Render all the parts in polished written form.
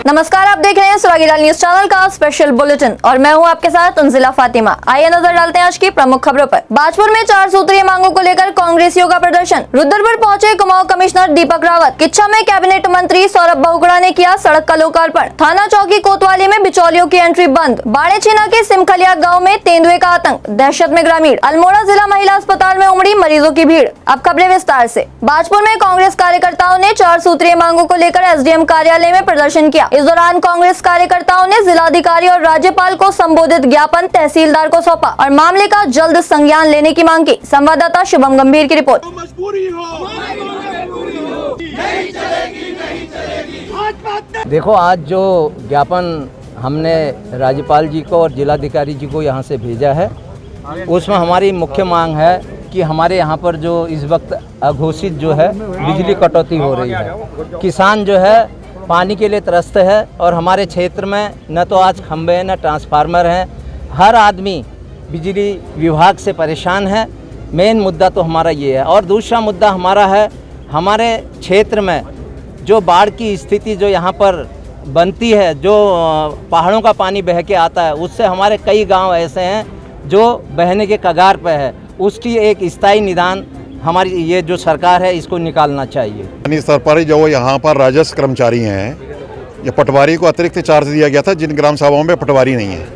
नमस्कार, आप देख रहे हैं सरागीलाल न्यूज चैनल का स्पेशल बुलेटिन और मैं हूं आपके साथ तंजिला फातिमा। आइए नजर डालते हैं आज की प्रमुख खबरों पर। बाजपुर में 4 सूत्रीय मांगों को लेकर कांग्रेसियों का प्रदर्शन। रुद्रपुर पहुंचे कुमाऊं कमिश्नर दीपक रावत। किच्छा में कैबिनेट मंत्री सौरभ बहुगुणा ने किया सड़क का लोकार्पण। थाना चौकी कोतवाली में बिचौलियों की एंट्री बंद। बाड़ेछीना के सिमखलिया गाँव में तेंदुए का आतंक, दहशत में ग्रामीण। अल्मोड़ा जिला महिला अस्पताल में उमड़ी मरीजों की भीड़। अब खबरें विस्तार से। बाजपुर में कांग्रेस कार्यकर्ताओं ने 4 सूत्रीय मांगों को लेकर एसडीएम कार्यालय में प्रदर्शन किया। इस दौरान कांग्रेस कार्यकर्ताओं ने जिलाधिकारी और राज्यपाल को संबोधित ज्ञापन तहसीलदार को सौंपा और मामले का जल्द संज्ञान लेने की मांग की। संवाददाता शुभम गंभीर की रिपोर्ट। देखो, आज जो ज्ञापन हमने राज्यपाल जी को और जिलाधिकारी जी को यहाँ से भेजा है, उसमें हमारी मुख्य मांग है कि हमारे यहाँ पर जो इस वक्त अघोषित जो है बिजली कटौती हो रही है। किसान जो है पानी के लिए त्रस्त है और हमारे क्षेत्र में न तो आज खंबे हैं न ट्रांसफार्मर हैं। हर आदमी बिजली विभाग से परेशान है। मेन मुद्दा तो हमारा ये है। और दूसरा मुद्दा हमारा है, हमारे क्षेत्र में जो बाढ़ की स्थिति जो यहाँ पर बनती है, जो पहाड़ों का पानी बह के आता है, उससे हमारे कई गांव ऐसे हैं जो बहने के कगार पे है। उसकी एक स्थायी निदान हमारी ये जो सरकार है इसको निकालना चाहिए। स्थानीय स्तर पर जो यहाँ पर राजस्व कर्मचारी हैं, ये पटवारी को अतिरिक्त चार्ज दिया गया था जिन ग्राम सभाओं में पटवारी नहीं है,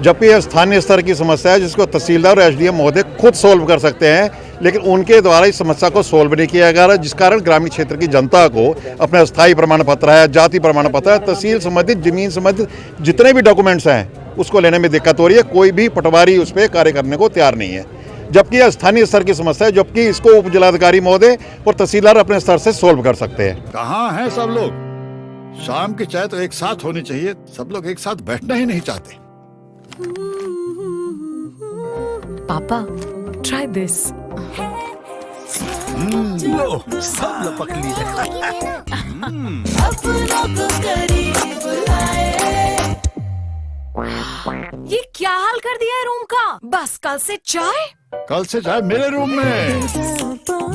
जबकि यह स्थानीय स्तर की समस्या है जिसको तहसीलदार और एसडीएम महोदय खुद सोल्व कर सकते हैं, लेकिन उनके द्वारा इस समस्या को सोल्व नहीं किया जा रहा, जिस कारण ग्रामीण क्षेत्र की जनता को अपना स्थायी प्रमाण पत्र है, जाति प्रमाण पत्र है, तहसील संबंधित, जमीन संबंधित जितने भी डॉक्यूमेंट्स हैं उसको लेने में दिक्कत हो रही है। कोई भी पटवारी उस पर कार्य करने को तैयार नहीं है, जबकि यह स्थानीय स्तर की समस्या है, जबकि इसको उप जिलाधिकारी महोदय और तहसीलदार अपने स्तर से सोल्व कर सकते हैं। कहाँ हैं सब लोग? शाम की चाय तो एक साथ होनी चाहिए, सब लोग एक साथ बैठना ही नहीं चाहते। पापा, try this. लो, सब लपक ली है। ये क्या हाल कर दिया है रूम का? बस कल से चाय मेरे रूम में।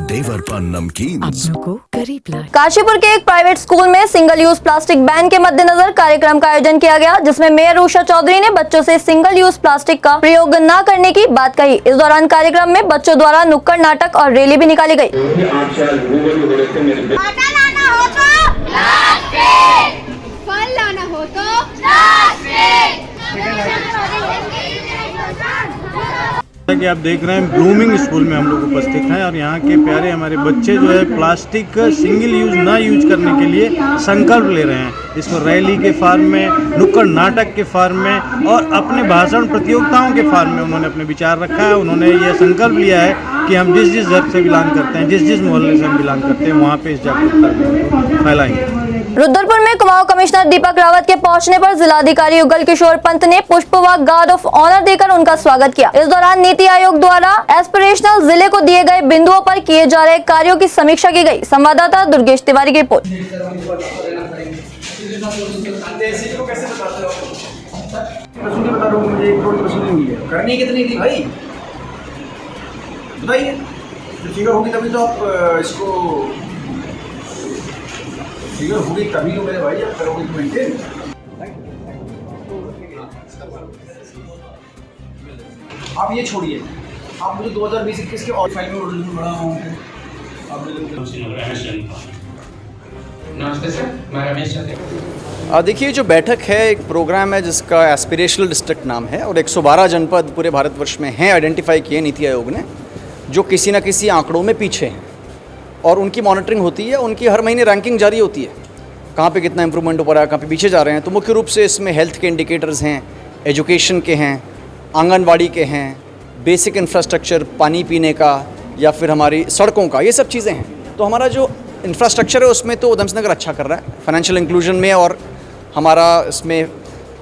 देवरपन नमकीन अपनों को करीब लाए। काशीपुर के एक प्राइवेट स्कूल में सिंगल यूज प्लास्टिक बैन के मद्देनजर कार्यक्रम का आयोजन किया गया, जिसमें मेयर उषा चौधरी ने बच्चों से सिंगल यूज प्लास्टिक का प्रयोग न करने की बात कही। इस दौरान कार्यक्रम में बच्चों द्वारा नुक्कड़ नाटक और रैली भी निकाली गयी। आटा लाना हो तो प्लास्टिक, फल लाना हो तो प्लास्टिक। कि आप देख रहे हैं ब्लूमिंग स्कूल में हम लोग उपस्थित हैं और यहाँ के प्यारे हमारे बच्चे जो है प्लास्टिक सिंगल यूज ना यूज करने के लिए संकल्प ले रहे हैं। इसको रैली के फॉर्म में, नुक्कड़ नाटक के फॉर्म में और अपने भाषण प्रतियोगिताओं के फॉर्म में उन्होंने अपने विचार रखा है। उन्होंने ये संकल्प लिया है कि हम जिस जिस घर से बिलोंग करते हैं, जिस जिस मोहल्ले से हम बिलोंग करते हैं, वहाँ पे इस जागरूकता फैलाएंगे। रुद्रपुर में कुमाऊं कमिश्नर दीपक रावत के पहुंचने पर जिलाधिकारी युगल किशोर पंत ने पुष्प व गार्ड ऑफ ऑनर देकर उनका स्वागत किया। इस दौरान नीति आयोग द्वारा एस्पिरेशनल जिले को दिए गए बिंदुओं पर किए जा रहे कार्यों की समीक्षा की गई। संवाददाता दुर्गेश तिवारी की रिपोर्ट। करनी कितनी थी भाई, बताइए। फिगर होगी तभी तो आप इसको फिगर होगी तभी तो मेरे भाई आप करोगे मेंटेन। आप ये छोड़िए, आप मुझे 2020-21 के और फाइल में बढ़ा हूँ। नमस्ते सर, मैं रमेश चंद्र। देखिए, जो बैठक है एक प्रोग्राम है जिसका एस्पिरेशनल डिस्ट्रिक्ट नाम है और 112 जनपद पूरे भारतवर्ष में हैं आइडेंटिफाई किए नीति आयोग ने, जो किसी न किसी आंकड़ों में पीछे हैं और उनकी मॉनिटरिंग होती है। उनकी हर महीने रैंकिंग जारी होती है, कहाँ पे कितना इंप्रूवमेंट हो रहा है, कहाँ पे पीछे जा रहे हैं। तो मुख्य रूप से इसमें हेल्थ के इंडिकेटर्स हैं, एजुकेशन के हैं, आंगनवाड़ी के हैं, बेसिक इंफ्रास्ट्रक्चर, पानी पीने का या फिर हमारी सड़कों का, ये सब चीज़ें हैं। तो हमारा जो इंफ्रास्ट्रक्चर है उसमें तो उधमसिंह नगर अच्छा कर रहा है, फाइनेंशियल इंक्लूजन में, और हमारा इसमें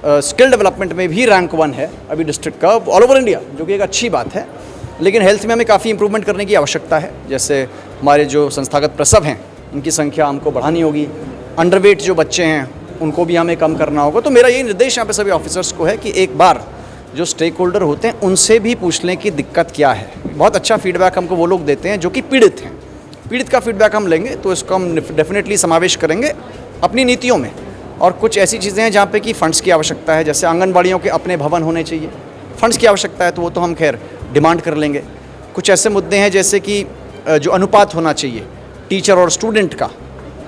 स्किल डेवलपमेंट में भी रैंक 1 है अभी डिस्ट्रिक्ट का ऑल ओवर इंडिया, जो कि एक अच्छी बात है। लेकिन हेल्थ में हमें काफ़ी इंप्रूवमेंट करने की आवश्यकता है। जैसे हमारे जो संस्थागत प्रसव हैं उनकी संख्या हमको बढ़ानी होगी, अंडरवेट जो बच्चे हैं उनको भी हमें कम करना होगा। तो मेरा यही निर्देश यहाँ पे सभी ऑफिसर्स को है कि एक बार जो स्टेक होल्डर होते हैं उनसे भी पूछ लें कि दिक्कत क्या है। बहुत अच्छा फीडबैक हमको वो लोग देते हैं जो कि पीड़ित हैं। पीड़ित का फीडबैक हम लेंगे तो इसको हम डेफिनेटली समावेश करेंगे अपनी नीतियों में। और कुछ ऐसी चीज़ें हैं जहाँ पे कि फ़ंड्स की आवश्यकता है, जैसे आंगनबाड़ियों के अपने भवन होने चाहिए, फ़ंड्स की आवश्यकता है तो वो तो हम खैर डिमांड कर लेंगे। कुछ ऐसे मुद्दे हैं जैसे कि जो अनुपात होना चाहिए टीचर और स्टूडेंट का,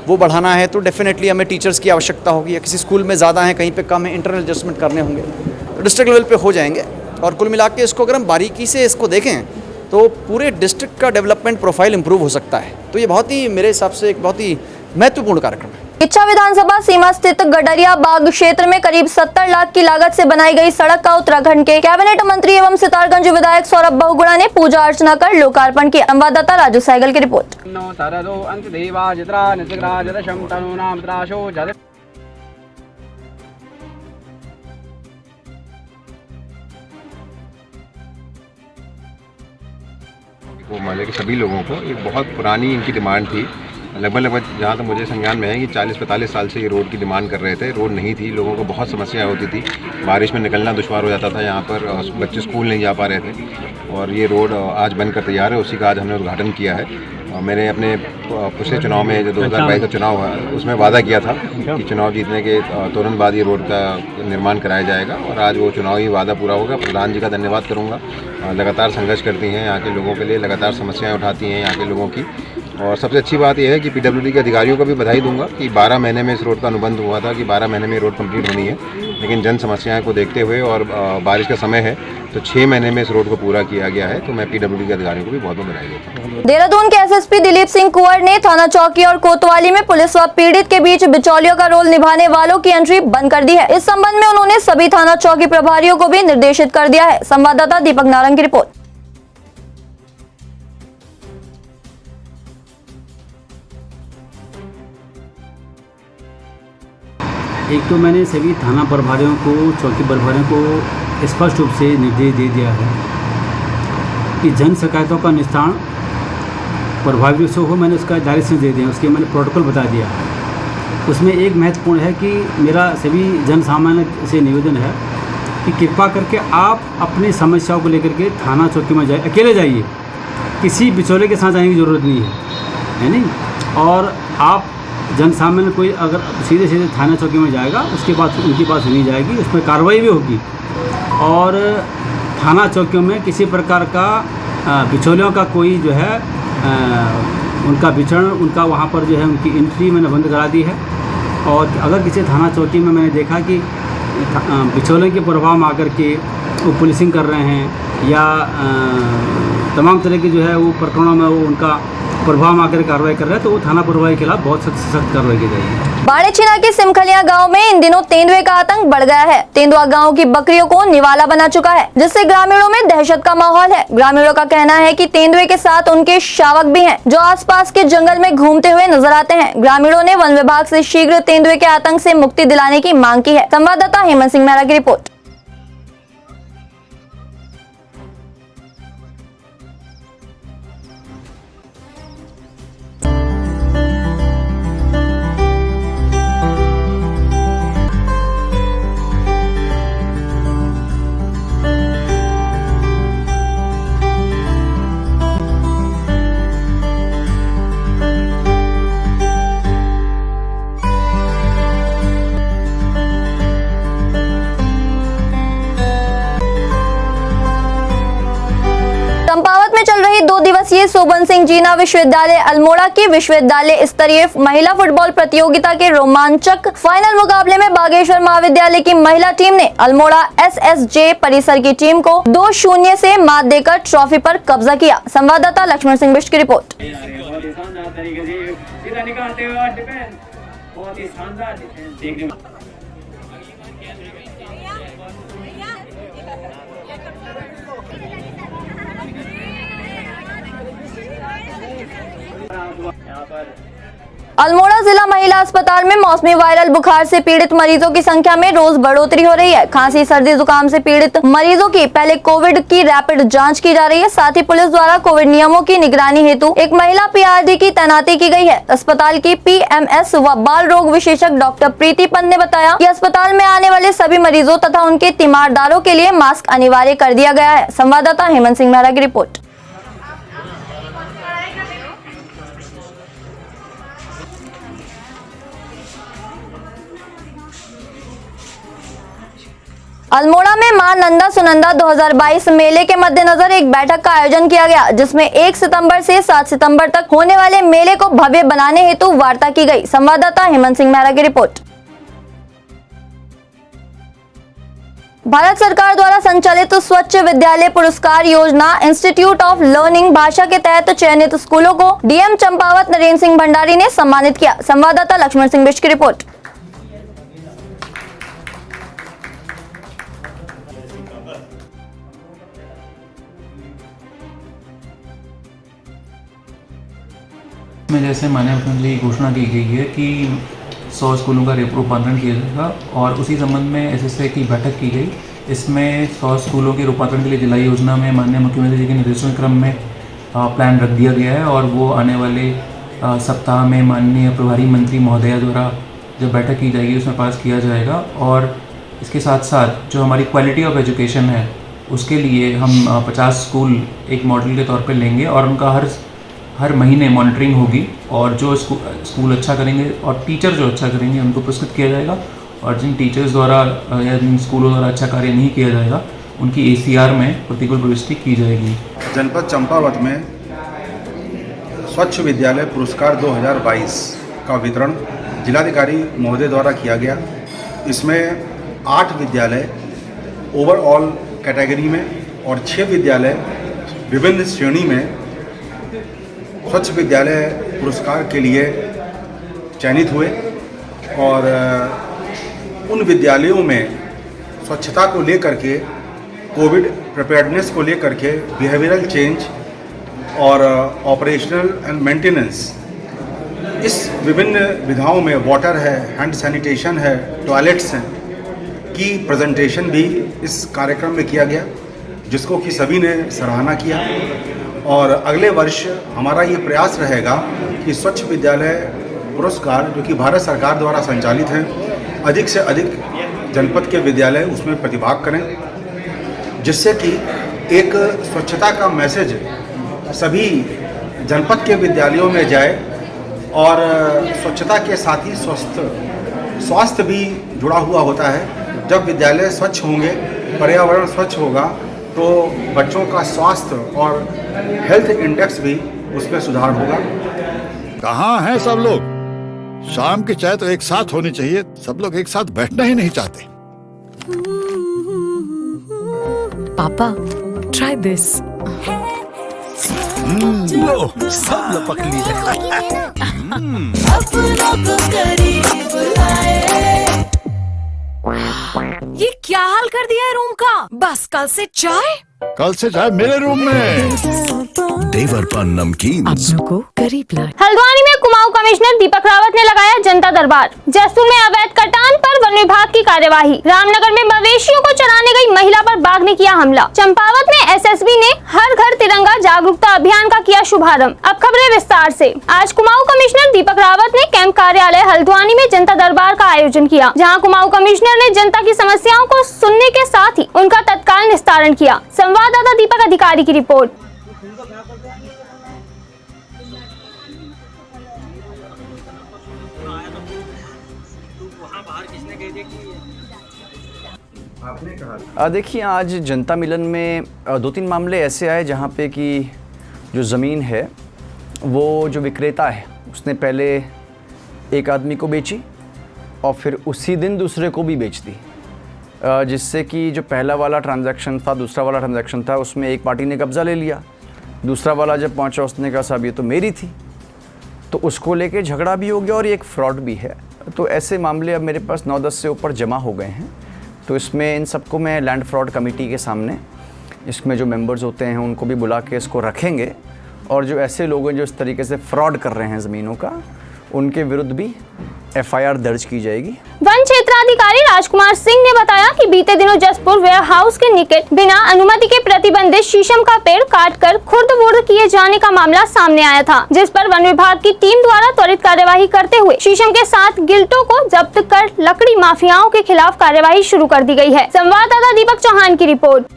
वो बढ़ाना है तो डेफिनेटली हमें टीचर्स की आवश्यकता होगी, या किसी स्कूल में ज़्यादा हैं कहीं पे कम है, इंटरनल एडजस्टमेंट करने होंगे, तो डिस्ट्रिक्ट लेवल पे हो जाएंगे। और कुल मिला के इसको अगर हम बारीकी से इसको देखें तो पूरे डिस्ट्रिक्ट का डेवलपमेंट प्रोफाइल इंप्रूव हो सकता है। तो ये बहुत ही मेरे हिसाब से एक बहुत ही महत्वपूर्ण कार्यक्रम है। इच्छा विधानसभा सीमा स्थित गडरिया बाग क्षेत्र में करीब 70 लाख की लागत से बनाई गई सड़क का उत्तराखंड के कैबिनेट मंत्री एवं सितारगंज विधायक सौरभ बहुगुणा ने पूजा अर्चना कर लोकार्पण किया। संवाददाता राजू सहगल की रिपोर्ट। वो मोहल्ले के सभी लोगों को एक बहुत पुरानी इनकी डिमांड थी, लगभग जहाँ तक मुझे संज्ञान में है कि 40-45 साल से ये रोड की डिमांड कर रहे थे। रोड नहीं थी, लोगों को बहुत समस्याएं होती थी, बारिश में निकलना दुश्वार हो जाता था, यहाँ पर बच्चे स्कूल नहीं जा पा रहे थे और ये रोड आज बनकर तैयार है। उसी का आज हमने उद्घाटन किया है। मैंने अपने पिछले चुनाव में जो 2022 का चुनाव हुआ उसमें वादा किया था कि चुनाव जीतने के तुरंत बाद ये रोड का निर्माण कराया जाएगा और आज वो चुनावी वादा पूरा होगा। प्रधान जी का धन्यवाद करूँगा, लगातार संघर्ष करती हैं यहाँ के लोगों के लिए, लगातार समस्याएं उठाती हैं यहाँ के लोगों की। और सबसे अच्छी बात यह है कि पीडब्ल्यूडी के अधिकारियों को भी बधाई दूंगा कि 12 महीने में इस रोड का अनुबंध हुआ था कि 12 महीने में ये रोड कंप्लीट होनी है, लेकिन जन समस्याएं को देखते हुए और बारिश का समय है तो 6 महीने में इस रोड को पूरा किया गया है। तो मैं पीडब्ल्यूडी के अधिकारियों को भी बहुत बहुत बधाई देता हूँ। देहरादून के एसएसपी दिलीप सिंह कुंवर ने थाना चौकी और कोतवाली में पुलिस व पीड़ित के बीच बिचौलियों का रोल निभाने वालों की एंट्री बंद कर दी है। इस संबंध में उन्होंने सभी थाना चौकी प्रभारियों को भी निर्देशित कर दिया है। संवाददाता दीपक नारंग की रिपोर्ट। एक तो मैंने सभी थाना प्रभारियों को, चौकी प्रभारियों को स्पष्ट रूप से निर्देश दे दिया है कि जन शिकायतों का निस्तारण प्रभावी रूप से हो। मैंने उसका डायरेक्शन दे दिया, उसके मैंने प्रोटोकॉल बता दिया है। उसमें एक महत्वपूर्ण है कि मेरा सभी जन सामान्य से निवेदन है कि कृपा करके आप अपनी समस्याओं को लेकर के थाना चौकी में जाए, अकेले जाइए, किसी बिचौले के साथ जाने की ज़रूरत नहीं है नहीं। और आप जन सामान्य कोई अगर सीधे सीधे थाना चौकी में जाएगा उसके बाद उनकी बात सुनी जाएगी, उसमें कार्रवाई भी होगी। और थाना चौकियों में किसी प्रकार का बिचौलियों का कोई जो है उनका विचरण, उनका वहाँ पर जो है उनकी एंट्री मैंने बंद करा दी है। और अगर किसी थाना चौकी में मैंने देखा कि बिचौलियों के प्रभाव में आकर के वो पुलिसिंग कर रहे हैं या तमाम तरह की जो है वो प्रकरणों में वो उनका प्रभाव में आकर कार्रवाई कर रहे हैं तो वो थाना प्रभारी के खिलाफ बहुत सख्त कार्रवाई की जाएगी। बाड़ेछिना के सिमखलिया गांव में इन दिनों तेंदुए का आतंक बढ़ गया है। तेंदुआ गांव की बकरियों को निवाला बना चुका है, जिससे ग्रामीणों में दहशत का माहौल है। ग्रामीणों का कहना है कि तेंदुए के साथ उनके शावक भी हैं, जो आसपास के जंगल में घूमते हुए नजर आते हैं। ग्रामीणों ने वन विभाग से शीघ्र तेंदुए के आतंक से मुक्ति दिलाने की मांग की है। संवाददाता हेमंत सिंह मेहरा की रिपोर्ट। चंपावत में चल रही 2 दिवसीय सोबन सिंह जीना विश्वविद्यालय अल्मोड़ा की विश्वविद्यालय स्तरीय महिला फुटबॉल प्रतियोगिता के रोमांचक फाइनल मुकाबले में बागेश्वर महाविद्यालय की महिला टीम ने अल्मोड़ा एसएसजे परिसर की टीम को 2-0 से मात देकर ट्रॉफी पर कब्जा किया। संवाददाता लक्ष्मण सिंह बिष्ट की रिपोर्ट। अल्मोड़ा जिला महिला अस्पताल में मौसमी वायरल बुखार से पीड़ित मरीजों की संख्या में रोज बढ़ोतरी हो रही है। खांसी, सर्दी, जुकाम से पीड़ित मरीजों की पहले कोविड की रैपिड जांच की जा रही है। साथ ही पुलिस द्वारा कोविड नियमों की निगरानी हेतु एक महिला पीआरडी की तैनाती की गई है। अस्पताल की पीएमएस व बाल रोग विशेषज्ञ डॉक्टर प्रीति पंत ने बताया कि अस्पताल में आने वाले सभी मरीजों तथा उनके तीमारदारों के लिए मास्क अनिवार्य कर दिया गया है। संवाददाता हेमंत सिंह मेहरा की रिपोर्ट। अल्मोड़ा में मां नंदा सुनंदा 2022 मेले के मद्देनजर एक बैठक का आयोजन किया गया, जिसमें 1 सितंबर से 7 सितंबर तक होने वाले मेले को भव्य बनाने हेतु वार्ता की गई। संवाददाता हेमंत सिंह मेहरा की रिपोर्ट। भारत सरकार द्वारा संचालित स्वच्छ विद्यालय पुरस्कार योजना इंस्टीट्यूट ऑफ लर्निंग भाषा के तहत चयनित स्कूलों को डीएम चंपावत नरेंद्र सिंह भंडारी ने सम्मानित किया। संवाददाता लक्ष्मण सिंह बिष्ट की रिपोर्ट। में जैसे माननीय मुख्यमंत्री की घोषणा की गई है कि 100 स्कूलों का रूपांतरण किया जाएगा और उसी संबंध में एसएसए की बैठक की गई। इसमें 100 स्कूलों के रूपांतरण के लिए जिला योजना में माननीय मुख्यमंत्री जी के निर्देशों के क्रम में प्लान रख दिया गया है और वो आने वाले सप्ताह में माननीय प्रभारी मंत्री महोदया द्वारा जब बैठक की जाएगी उसमें पास किया जाएगा। और इसके साथ साथ जो हमारी क्वालिटी ऑफ एजुकेशन है उसके लिए हम 50 स्कूल एक मॉडल के तौर पर लेंगे और उनका हर महीने मॉनिटरिंग होगी और जो स्कूल अच्छा करेंगे और टीचर जो अच्छा करेंगे उनको पुरस्कृत किया जाएगा और जिन टीचर्स द्वारा या जिन स्कूलों द्वारा अच्छा कार्य नहीं किया जाएगा उनकी ACR में प्रतिकूल प्रविष्टि की जाएगी। जनपद चंपावत में स्वच्छ विद्यालय पुरस्कार 2022 का वितरण जिलाधिकारी महोदय द्वारा किया गया। इसमें 8 विद्यालय ओवरऑल कैटेगरी में और 6 विद्यालय विभिन्न श्रेणी में स्वच्छ विद्यालय पुरस्कार के लिए चयनित हुए और उन विद्यालयों में स्वच्छता को लेकर के, कोविड प्रिपेयर्डनेस को लेकर के, बिहेवियरल चेंज और ऑपरेशनल एंड मेंटेनेंस, इस विभिन्न विधाओं में वाटर है, हैंड सैनिटेशन है, टॉयलेट्स हैं की प्रेजेंटेशन भी इस कार्यक्रम में किया गया, जिसको कि सभी ने सराहना किया। और अगले वर्ष हमारा ये प्रयास रहेगा कि स्वच्छ विद्यालय पुरस्कार जो कि भारत सरकार द्वारा संचालित हैं, अधिक से अधिक जनपद के विद्यालय उसमें प्रतिभाग करें, जिससे कि एक स्वच्छता का मैसेज सभी जनपद के विद्यालयों में जाए और स्वच्छता के साथ ही स्वास्थ्य भी जुड़ा हुआ होता है। जब विद्यालय स्वच्छ होंगे, पर्यावरण स्वच्छ होगा तो बच्चों का स्वास्थ्य और हेल्थ इंडेक्स भी उसमें सुधार होगा। कहाँ हैं सब लोग? शाम की चाय तो एक साथ होनी चाहिए, सब लोग एक साथ बैठना ही नहीं चाहते। पापा ट्राई दिस। लो सब लपक ये क्या हाल कर दिया है रूम का? बस कल से चाय मेरे रूम में। देवर पान नमकीन को करीब लाए। हल्द्वानी में कुमाऊं कमिश्नर दीपक रावत ने लगाया जनता दरबार। जैसपुर में अवैध कटान पर वन विभाग की कार्यवाही। रामनगर में मवेशियों को चराने गई महिला पर बाघ ने किया हमला। चंपावत में SSB ने हर घर तिरंगा जागरूकता अभियान का किया शुभारंभ। अब खबरें विस्तार से। आज कुमाऊं कमिश्नर दीपक रावत ने कैंप कार्यालय हल्द्वानी में जनता दरबार का आयोजन किया, जहाँ कुमाऊं कमिश्नर ने जनता की समस्याओं को सुनने के साथ ही उनका तत्काल निस्तारण किया। संवाददाता दीपक अधिकारी की रिपोर्ट। देखिए, आज जनता मिलन में 2-3 मामले ऐसे आए जहाँ पे कि जो ज़मीन है वो जो विक्रेता है उसने पहले एक आदमी को बेची और फिर उसी दिन दूसरे को भी बेच दी, जिससे कि जो पहला वाला ट्रांजैक्शन था, दूसरा वाला ट्रांजैक्शन था, उसमें एक पार्टी ने कब्ज़ा ले लिया। दूसरा वाला जब पहुंचा उसने कहा साहब ये तो मेरी थी, तो उसको लेके झगड़ा भी हो गया और ये एक फ्रॉड भी है। तो ऐसे मामले अब मेरे पास 9-10 से ऊपर जमा हो गए हैं। तो इसमें इन सबको मैं लैंड फ्रॉड कमेटी के सामने, इसमें जो मेंबर्स होते हैं उनको भी बुला के इसको रखेंगे और जो ऐसे लोग हैं जो इस तरीके से फ्रॉड कर रहे हैं ज़मीनों का, उनके विरुद्ध भी FIR दर्ज की जाएगी। वन क्षेत्राधिकारी राजकुमार सिंह ने बताया कि बीते दिनों जसपुर वेयर हाउस के निकट बिना अनुमति के प्रतिबंधित शीशम का पेड़ काटकर खुर्द-बुर्द किए जाने का मामला सामने आया था, जिस पर वन विभाग की टीम द्वारा त्वरित कार्यवाही करते हुए शीशम के साथ गिल्टों को जब्त कर लकड़ी माफियाओं के खिलाफ कार्यवाही शुरू कर दी गई है। संवाददाता दीपक चौहान की रिपोर्ट।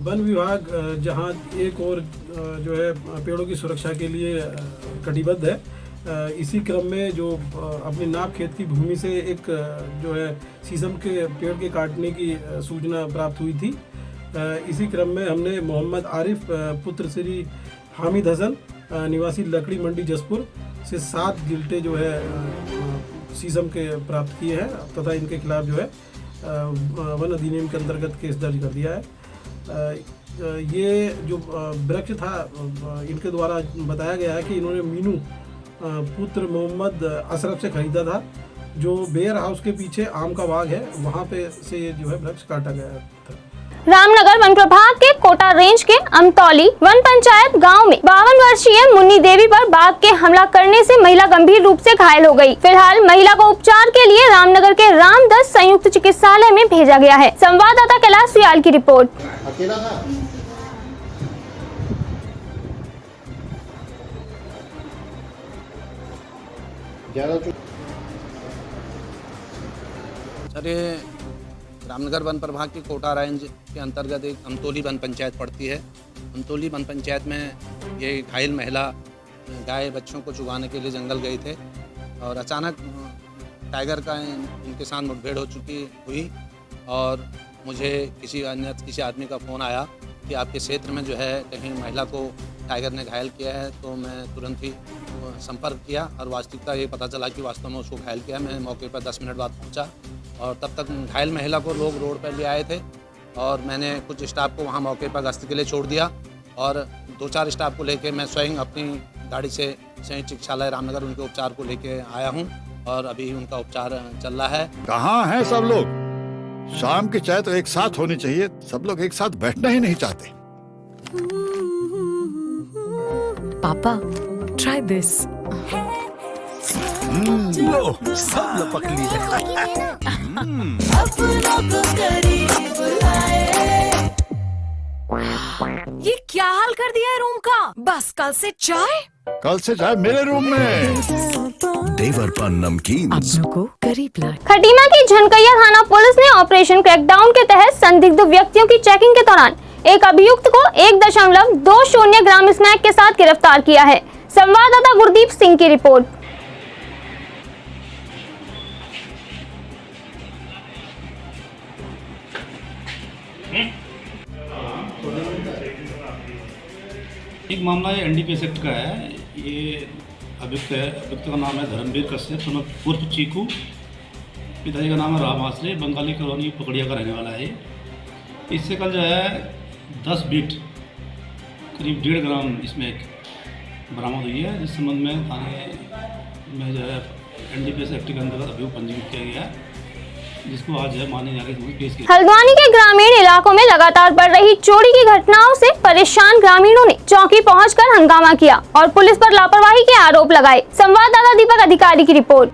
वन विभाग जहां एक और जो है पेड़ों की सुरक्षा के लिए कटिबद्ध है। इसी क्रम में जो अपनी नाप खेत की भूमि से एक जो है शीशम के पेड़ के काटने की सूचना प्राप्त हुई थी। इसी क्रम में हमने मोहम्मद आरिफ पुत्र श्री हामिद हसन निवासी लकड़ी मंडी जसपुर से 7 गिल्टे जो है शीशम के प्राप्त किए हैं तथा इनके खिलाफ जो है वन अधिनियम के अंतर्गत केस दर्ज कर दिया है। ये जो वृक्ष था इनके द्वारा बताया गया है कि इन्होंने मीनू पुत्र मोहम्मद अशरफ से खरीदा था, जो बेयर हाउस के पीछे आम का बाग है वहाँ पे से ये जो है वृक्ष काटा गया था। रामनगर वन प्रभाग के कोटा रेंज के अमतौली वन पंचायत गांव में 52 वर्षीय मुन्नी देवी पर बाघ के हमला करने से महिला गंभीर रूप से घायल हो गई। फिलहाल महिला को उपचार के लिए रामनगर के रामदस संयुक्त चिकित्सालय में भेजा गया है। संवाददाता कैलाश सियाल की रिपोर्ट। अकेला था? सर, ये रामनगर वन प्रभाग की कोटा रेंज के अंतर्गत एक अमतौली वन पंचायत पड़ती है। अमतौली वन पंचायत में ये घायल महिला गाय बच्चों को चुगाने के लिए जंगल गए थे और अचानक टाइगर का इनके साथ मुठभेड़ हो चुकी हुई और मुझे किसी आदमी का फ़ोन आया कि आपके क्षेत्र में जो है कहीं महिला को टाइगर ने घायल किया है। तो मैं तुरंत ही संपर्क किया और वास्तविकता ये पता चला कि वास्तव में उसको घायल किया। मैं मौके पर 10 मिनट बाद पहुंचा और तब तक घायल महिला को लोग रोड पर ले आए थे और मैंने कुछ स्टाफ को वहां मौके पर गश्त के लिए छोड़ दिया और 2-4 स्टाफ को लेकर मैं स्वयं अपनी गाड़ी से संयुक्त चिकित्सालय रामनगर उनके उपचार को लेकर आया हूँ और अभी उनका उपचार चल रहा है। कहाँ हैं सब लोग? शाम की चाय तो एक साथ होनी चाहिए, सब लोग एक साथ बैठना ही नहीं चाहते। पापा, try this. लो सब लपक ली ये क्या हाल कर दिया है रूम का? बस कल से चाय मेरे रूम में। देवर पान नमकीन को करीब ला। खटीमा की झनकैया थाना पुलिस ने ऑपरेशन क्रैकडाउन के तहत संदिग्ध व्यक्तियों की चेकिंग के दौरान एक अभियुक्त को 1.20 ग्राम स्मैक के साथ गिरफ्तार किया है। संवाददाता गुरदीप सिंह की रिपोर्ट। एक मामला ये एनडीपीएस एक्ट का है। ये अभियुक्त है, अभियुक्त का नाम है धर्मवीर कश्यप उर्फ चीकू। पिताजी का नाम है राम आसरे, बंगाली कॉलोनी पकड़िया का रहने वाला है। इससे कल जो है 10 बीट करीब 1.5 ग्राम इसमें बरामद हुई है, जिस संबंध में थाने में जो है एनडीपीएस एक्ट के अंतर्गत अभियोग पंजीकृत किया गया है, जिसको आज है माननीय न्यायालय के पेश किया। हल्द्वानी के ग्रामीण इलाकों में लगातार बढ़ रही चोरी की घटनाओं से परेशान ग्रामीणों ने चौकी पहुंचकर हंगामा किया और पुलिस पर लापरवाही के आरोप लगाए। संवाददाता दीपक अधिकारी की रिपोर्ट।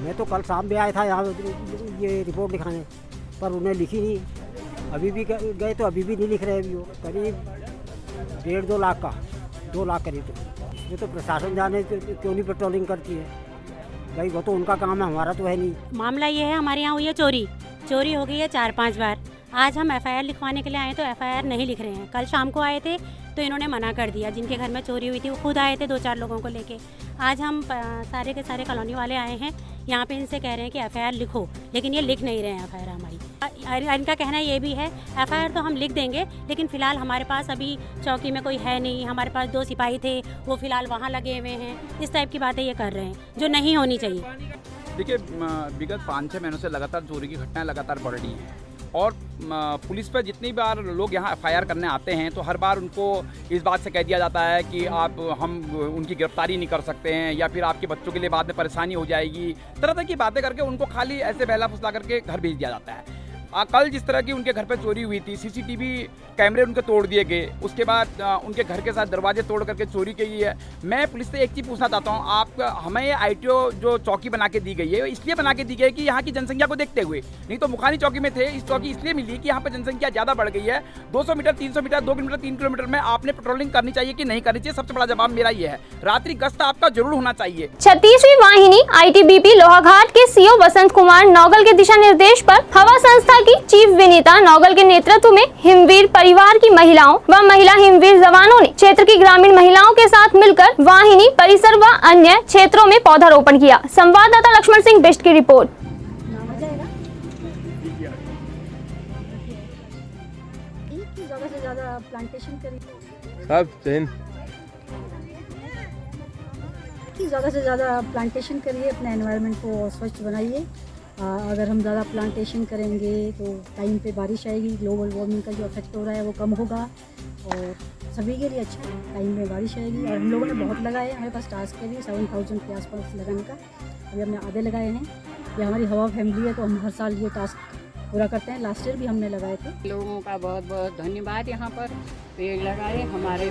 मैं तो कल शाम भी आया था यहाँ ये रिपोर्ट लिखाने, पर उन्हें लिखी नहीं। अभी भी गए तो अभी भी नहीं लिख रहे। अभी वो करीब 1.5-2 लाख का 2 लाख करीब। ये तो प्रशासन जाने क्यों नहीं पेट्रोलिंग करती है भाई, वो तो उनका काम है, हमारा तो है नहीं। मामला ये है, हमारे यहाँ हुई है चोरी हो गई है 4-5 बार। आज हम एफआईआर लिखवाने के लिए आए तो एफआईआर नहीं लिख रहे हैं। कल शाम को आए थे तो इन्होंने मना कर दिया। जिनके घर में चोरी हुई थी वो खुद आए थे 2-4 लोगों को लेके। आज हम सारे के सारे कॉलोनी वाले आए हैं यहाँ पे, इनसे कह रहे हैं कि एफआईआर लिखो, लेकिन ये लिख नहीं रहे हैं एफआईआर हमारी। इनका कहना ये भी है एफआईआर तो हम लिख देंगे, लेकिन फ़िलहाल हमारे पास अभी चौकी में कोई है नहीं। हमारे पास 2 सिपाही थे, वो फ़िलहाल वहाँ लगे हुए हैं। इस टाइप की बातें ये कर रहे हैं जो नहीं होनी चाहिए। देखिए, विगत 5-6 महीनों से लगातार चोरी की घटनाएं लगातार बढ़ रही हैं और पुलिस पर जितनी बार लोग यहाँ एफआईआर करने आते हैं तो हर बार उनको इस बात से कह दिया जाता है कि हम उनकी गिरफ्तारी नहीं कर सकते हैं या फिर आपके बच्चों के लिए बाद में परेशानी हो जाएगी। तरह तरह की बातें करके उनको खाली ऐसे बहला फुसला करके घर भेज दिया जाता है। कल जिस तरह की उनके घर पे चोरी हुई थी, सीसीटीवी कैमरे उनके तोड़ दिए गए, उसके बाद उनके घर के साथ दरवाजे तोड़ करके चोरी की गई है। मैं पुलिस से एक चीज़ पूछना चाहता हूँ, आप हमें ये ITO जो चौकी बना के दी गई है इसलिए बना के दी गई है कि यहाँ की जनसंख्या को देखते हुए, नहीं तो मुखानी चौकी में थे, इस चौकी इसलिए मिली कि यहाँ पर जनसंख्या ज़्यादा बढ़ गई है। 200 मीटर 300 मीटर 2 किलोमीटर 3 किलोमीटर में आपने पेट्रोलिंग करनी चाहिए कि नहीं करनी चाहिए? सबसे बड़ा जवाब मेरा ये है, रात्रि गश्त आपका जरूर होना चाहिए। 36वीं वाहिनी ITBP लोहाघाट के CO वसंत कुमार नौगल के दिशा निर्देश पर हवा संस्था की चीफ विनीता नौगल के नेतृत्व में हिमवीर परिवार की महिलाओं व महिला हिमवीर जवानों ने क्षेत्र की ग्रामीण महिलाओं के साथ मिलकर वाहिनी परिसर व अन्य क्षेत्रों में पौधारोपण किया। संवाददाता लक्ष्मण सिंह बिष्ट की रिपोर्ट। ज़्यादा से ज़्यादा प्लांटेशन करिए, ज़्यादा से ज़्यादा प्लांटेशन करिए, अपने एनवायरनमेंट को स्वच्छ बनाइए। अगर हम ज़्यादा प्लांटेशन करेंगे तो टाइम पे बारिश आएगी, ग्लोबल वार्मिंग का जो इफेक्ट हो रहा है वो कम होगा और सभी के लिए अच्छा है, टाइम में बारिश आएगी। और हम लोगों ने बहुत लगाए हैं, हमारे पास टास्क है भी 7000 के आसपास लगाने का, अभी हमने आधे लगाए हैं। ये हमारी हवा फैमिली है तो हम हर साल ये टास्क पूरा करते हैं। लास्ट ईयर भी हमने लगाए थे। लोगों का बहुत बहुत धन्यवाद। यहाँ पर पेड़ लगाए, हमारे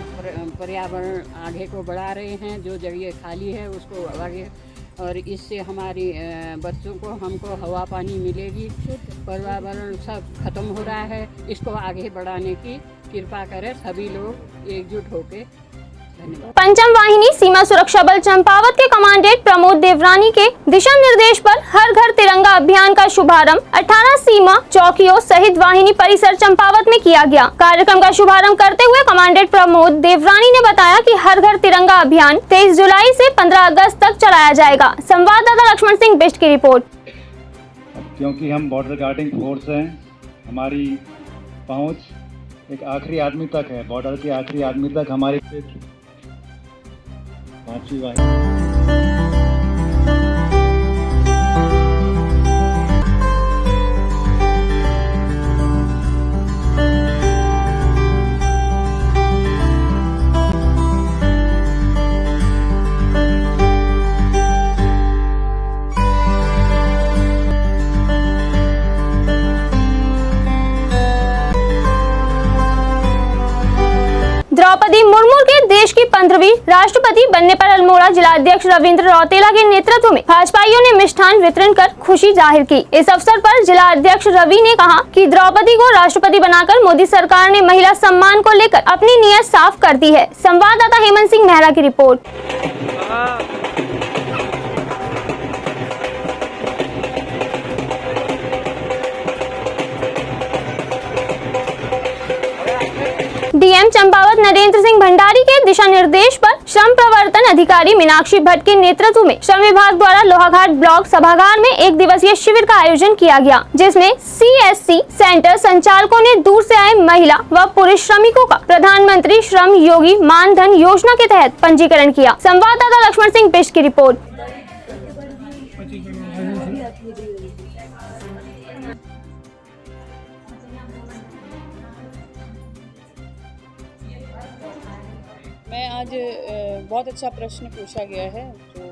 पर्यावरण आगे को बढ़ा रहे हैं, जो जगह खाली है उसको आगे, और इससे हमारी बच्चों को हमको हवा पानी मिलेगी। पर्यावरण सब खत्म हो रहा है, इसको आगे बढ़ाने की कृपा करें सभी लोग एकजुट होकर। पंचम वाहिनी सीमा सुरक्षा बल चंपावत के कमांडेंट प्रमोद देवरानी के दिशा निर्देश पर हर घर तिरंगा अभियान का शुभारंभ 18 सीमा चौकियों सहित वाहिनी परिसर चंपावत में किया गया। कार्यक्रम का शुभारंभ करते हुए कमांडेंट प्रमोद देवरानी ने बताया कि हर घर तिरंगा अभियान 23 जुलाई से 15 अगस्त तक चलाया जाएगा। संवाददाता लक्ष्मण सिंह बिष्ट की रिपोर्ट। क्योंकि हम बॉर्डर गार्डिंग फोर्स हैं, हमारी पहुंच एक आखिरी आदमी तक है, बॉर्डर के आखिरी आदमी तक हमारी 5वीं वाहिनी। द्रौपदी मुर्मू के देश की 15वीं राष्ट्रपति बनने पर अल्मोड़ा जिलाध्यक्ष रविंद्र रौतेला के नेतृत्व में भाजपाइयों ने मिष्ठान वितरण कर खुशी जाहिर की। इस अवसर पर जिलाध्यक्ष रवि ने कहा कि द्रौपदी को राष्ट्रपति बनाकर मोदी सरकार ने महिला सम्मान को लेकर अपनी नीयत साफ कर दी है। संवाददाता हेमंत सिंह मेहरा की रिपोर्ट। डीएम चंपावत नरेंद्र सिंह भंडारी के दिशा निर्देश पर श्रम प्रवर्तन अधिकारी मीनाक्षी भट्ट के नेतृत्व में श्रम विभाग द्वारा लोहाघाट ब्लॉक सभागार में एक दिवसीय शिविर का आयोजन किया गया, जिसमें CSC सेंटर संचालकों ने दूर से आए महिला व पुरुष श्रमिकों का प्रधानमंत्री श्रम योगी मानधन योजना के तहत पंजीकरण किया। संवाददाता लक्ष्मण सिंह बिष्ट की रिपोर्ट। मैं आज बहुत अच्छा प्रश्न पूछा गया है, जो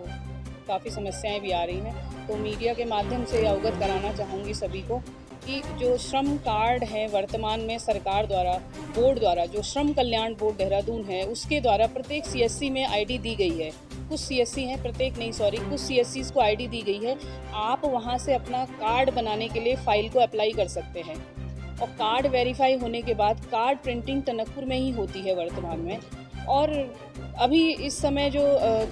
काफ़ी समस्याएं भी आ रही हैं, तो मीडिया के माध्यम से अवगत कराना चाहूँगी सभी को कि जो श्रम कार्ड है वर्तमान में सरकार द्वारा, बोर्ड द्वारा, जो श्रम कल्याण बोर्ड देहरादून है उसके द्वारा प्रत्येक CSC में ID दी गई है। कुछ CSC हैं, प्रत्येक नहीं सॉरी, कुछ CSCs को ID दी गई है। आप वहाँ से अपना कार्ड बनाने के लिए फ़ाइल को अप्लाई कर सकते हैं और कार्ड वेरीफाई होने के बाद कार्ड प्रिंटिंग टनकपुर में ही होती है वर्तमान में। और अभी इस समय जो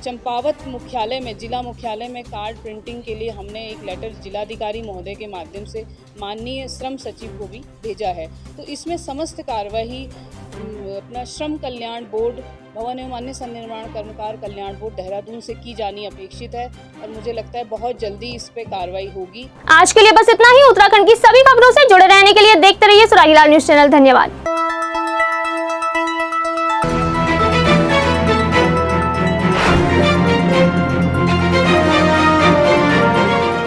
चंपावत मुख्यालय में, जिला मुख्यालय में कार्ड प्रिंटिंग के लिए हमने एक लेटर जिलाधिकारी महोदय के माध्यम से माननीय श्रम सचिव को भी भेजा है। तो इसमें समस्त कार्यवाही अपना श्रम कल्याण बोर्ड, भवन एवं अन्य संनिर्माण कर्मकार कल्याण बोर्ड देहरादून से की जानी अपेक्षित है और मुझे लगता है बहुत जल्दी इस पे कार्रवाई होगी। आज के लिए बस इतना ही। उत्तराखंड की सभी खबरों से जुड़े रहने के लिए देखते रहिए सराहीलाल न्यूज़ चैनल। धन्यवाद।